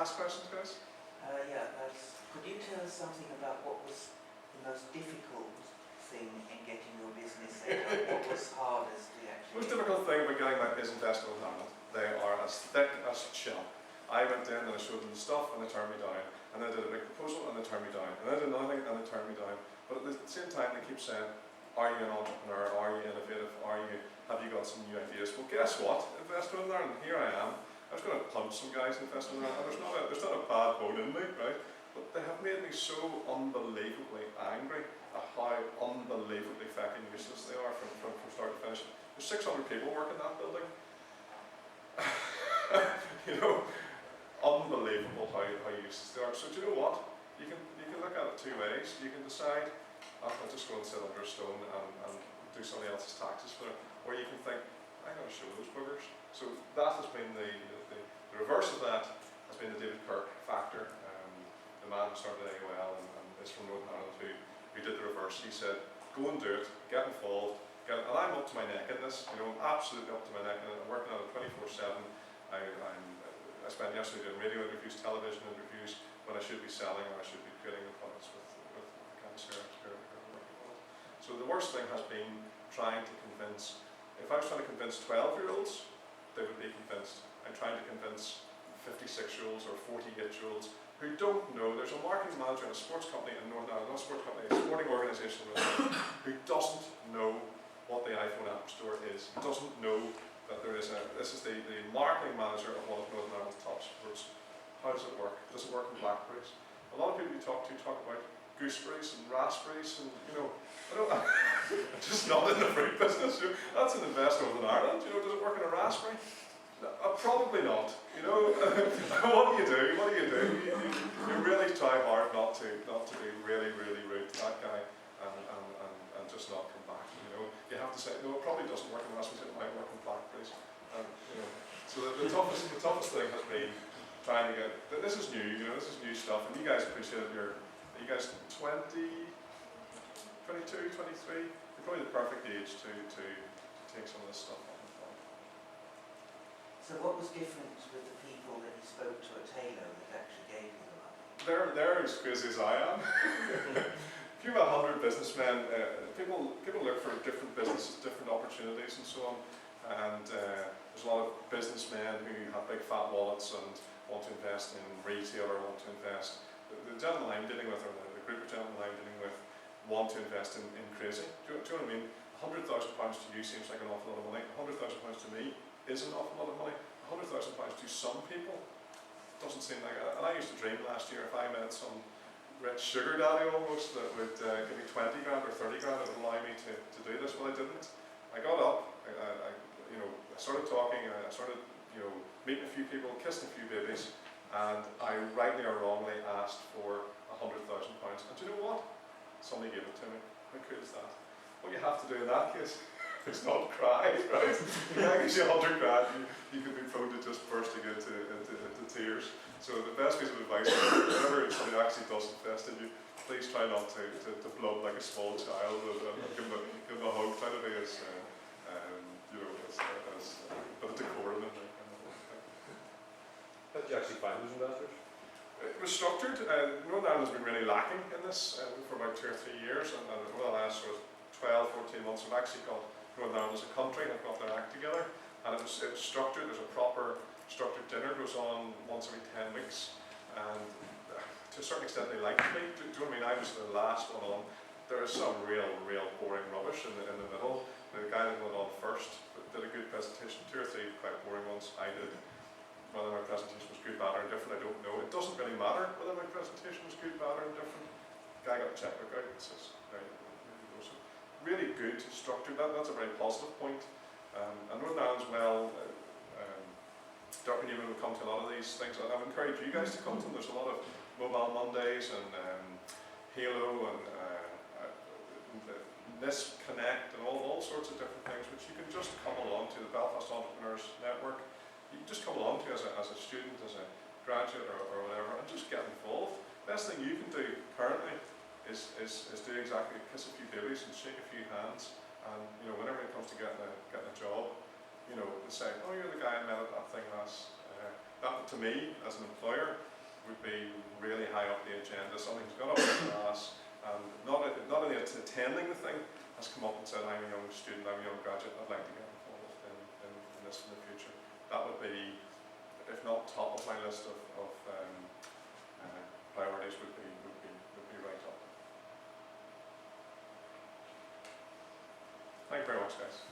ask questions, guys? Could you tell us something about what was the most difficult thing in getting your business set up? What was hardest to actually? The most difficult thing about getting that is InvestNI Ireland. They are as thick as shell. I went in and I showed them the stuff and they turned me down. And then I did a big proposal and they turned me down. And then I did another thing and they turned me down. But at the same time they keep saying, are you an entrepreneur? Are you innovative? Have you got some new ideas? Well, guess what? InvestNI Ireland, here I am. I was going to punch some guys in InvestNI Ireland, and there's not a bad bone in me, right? But they have made me so unbelievably angry at how unbelievably fucking useless they are from start to finish. There's 600 people working in that building. You know, unbelievable how useless they are. So do you know what? You can look at it two ways. You can decide, I'll just go and sit under a stone and do somebody else's taxes for it. Or you can think, I'm going to show those buggers. So that has been the reverse of that has been the David Kirk factor. The man who started AOL and is from Northern Ireland who did the reverse. He said, go and do it, get involved, and I'm up to my neck in this, you know, I'm absolutely up to my neck in it. I'm working on it 24/7. I spent yesterday doing radio interviews, television interviews, when I should be selling or I should be creating the products with the kind of Sarah working on it. So the worst thing has been trying to convince, if I was trying to convince 12-year-olds, they would be convinced. I'm trying to convince 56-year-olds or 48-year-olds who don't know. There's a marketing manager in a sports company in Northern Ireland, not a sports company, a sporting organisation who doesn't know what the iPhone App Store is. He doesn't know that there is this is the marketing manager of one of Northern Ireland's top sports. How does it work? Does it work in blackberries? A lot of people you talk about gooseberries and raspberries and, you know, I'm just not in the fruit business. You know, that's an investment in Ireland. You know, does it work in a raspberry? Probably not. You know, what do you do? You really try hard not to be really rude to that guy and just not come back. You know, you have to say, no, it probably doesn't work in raspberries. It might work in blackberries. You know, so the toughest thing has been trying to get. This is new. You know, this is new stuff, and you guys appreciate it. You guys 20, 22, 23. You're probably the perfect age to take some of this stuff on. So what was different with the people that you spoke to at Taylor that actually gave you the money? They're as crazy as I am. If you have 100 businessmen, people look for different businesses, different opportunities and so on. And there's a lot of businessmen who have big fat wallets and want to invest in retail or want to invest. The gentleman I'm dealing with, or the group of gentlemen I'm dealing with, want to invest in crazy. Do you know what I mean? £100,000 to you seems like an awful lot of money. £100,000 to me is an awful lot of money. £100,000 to some people doesn't seem like it. And I used to dream last year if I met some rich sugar daddy almost that would give me 20 grand or 30 grand that would allow me to do this. Well, I didn't. I got up, I started talking, I started, meeting a few people, kissing a few babies, and I rightly or wrongly asked for £100,000. And do you know what? Somebody gave it to me. How cool is that? What you have to do in that case is not cry, right? If I give you 100 grand, you could be prone to just bursting into tears. So the best piece of advice is whenever somebody actually does invest in you, please try not to blub like a small child and give them a hug. Try to be as but a decorum in there. How did you actually find those investors? It was structured. Northern Ireland has been really lacking in this for about 2 or 3 years, and over the last sort of 12, 14 months, we've actually got Northern Ireland as a country have got their act together, and it was structured. There's a proper structured dinner goes on once every 10 weeks, and to a certain extent they liked me. Do you know what I mean? I was the last one on. There is some real boring rubbish in the middle. The guy that went on first did a good presentation. 2 or 3 quite boring ones. I did. Whether my presentation was good, bad, or indifferent, I don't know. It doesn't really matter whether my presentation was good, bad, or indifferent. The guy got a checkbook out and says, right, so really good, structured. That's a very positive point. And Northern Ireland's well. Dr. Newman will come to a lot of these things. I would encourage you guys to come to them. There's a lot of Mobile Mondays and Halo and NISP Connect and all sorts of different things which you can just come along to, the Belfast Entrepreneurs Network. You can just come along to as a student, as a graduate or whatever, and just get involved. Best thing you can do currently is do exactly, kiss a few babies and shake a few hands, and whenever it comes to getting a job, say, oh, you're the guy I met at that thing last. That to me, as an employer, would be really high up the agenda. Something's gone up in class, and not only attending the thing has come up and said, I'm a young student, I'm a young graduate, I'd like to get involved in this in the future. That would be, if not top of my list of priorities, would be right up. Thank you very much, guys.